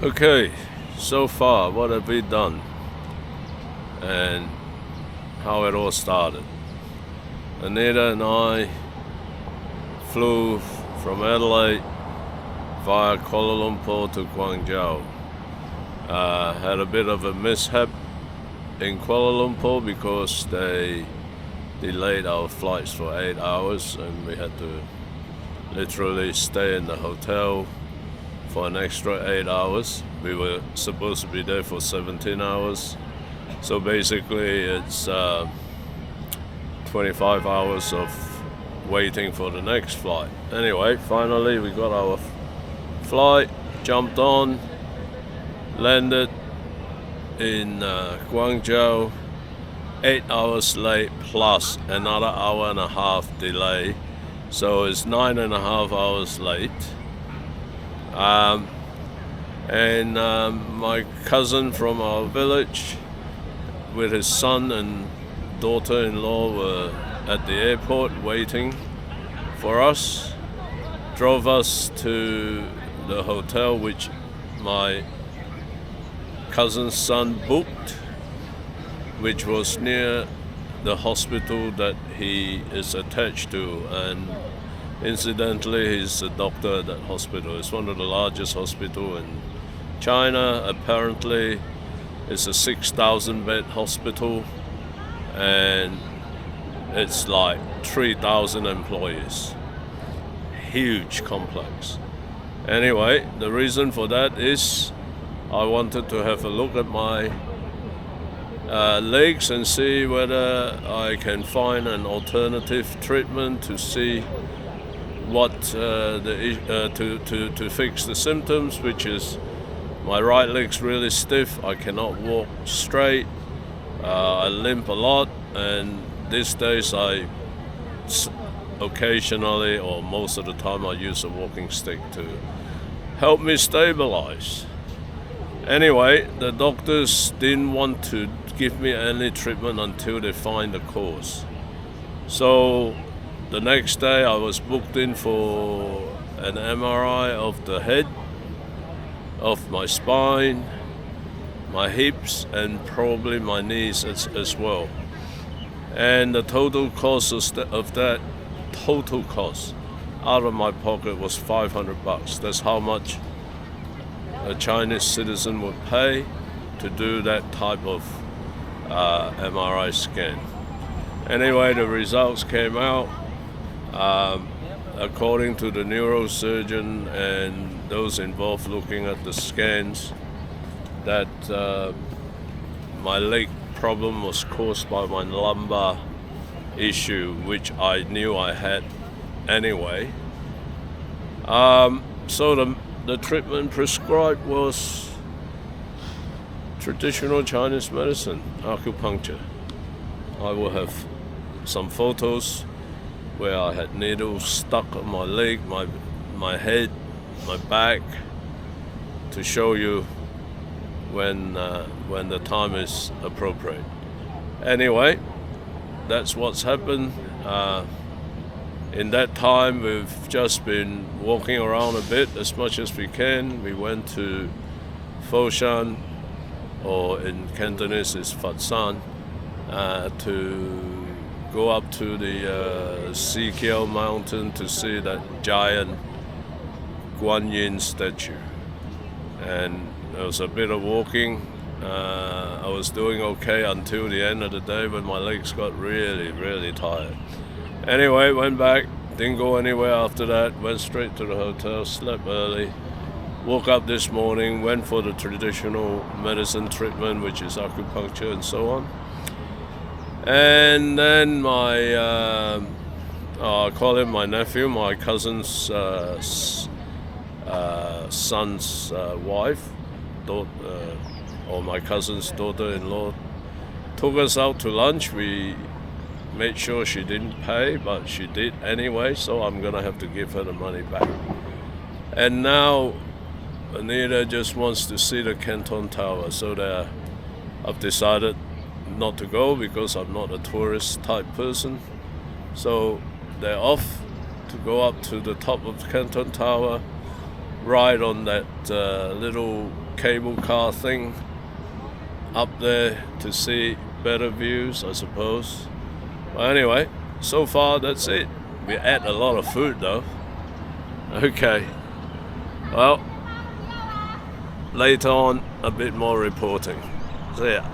Okay, so far, what have we done and how it all started? Anita and I flew from Adelaide via Kuala Lumpur to Guangzhou. Had a bit of a mishap in Kuala Lumpur because they delayed our flights for 8 hours and we had to literally stay in the hotel for an extra 8 hours. We were supposed to be there for 17 hours. So basically it's 25 hours of waiting for the next flight. Anyway, finally we got our flight, jumped on, landed in Guangzhou, 8 hours late plus another hour and a half delay. So it's 9.5 hours late. My cousin from our village with his son and daughter-in-law were at the airport waiting for us, drove us to the hotel which my cousin's son booked, which was near the hospital that he is attached to, and incidentally he's a doctor at that hospital. It's one of the largest hospitals in China. Apparently it's a 6,000 bed hospital and it's like 3,000 employees. Huge complex. Anyway, the reason for that is I wanted to have a look at my legs and see whether I can find an alternative treatment to see what to fix the symptoms, which is my right leg's really stiff. I cannot walk straight. I limp a lot, and these days I occasionally, or most of the time, I use a walking stick to help me stabilize. Anyway, the doctors didn't want to give me any treatment until they find the cause. So the next day I was booked in for an MRI of the head, of my spine, my hips, and probably my knees as well. And the total cost of that total cost out of my pocket was $500. That's how much a Chinese citizen would pay to do that type of MRI scan. Anyway, the results came out. According to the neurosurgeon and those involved looking at the scans, that my leg problem was caused by my lumbar issue, which I knew I had anyway. So the treatment prescribed was traditional Chinese medicine, acupuncture. I will have some photos where I had needles stuck on my leg, my head, my back, to show you when the time is appropriate. Anyway, that's what's happened. In that time, we've just been walking around a bit as much as we can. We went to Foshan, or in Cantonese is Fatsan, to go up to the Sikiao mountain to see that giant Guanyin statue. And there was a bit of walking. I was doing okay until the end of the day when my legs got really, really tired. Anyway, went back, didn't go anywhere after that, went straight to the hotel, slept early, woke up this morning, went for the traditional medicine treatment, which is acupuncture and so on. And then I call him my nephew, my cousin's son's wife, or my cousin's daughter-in-law, took us out to lunch. We made sure she didn't pay, but she did anyway, so I'm gonna have to give her the money back. And now Anita just wants to see the Canton Tower, so I've decided not to go because I'm not a tourist type person. So they're off to go up to the top of Canton Tower, ride on that little cable car thing up there to see better views, I suppose. Well, anyway, so far that's it. We ate a lot of food though. Okay, well, later on a bit more reporting. See ya.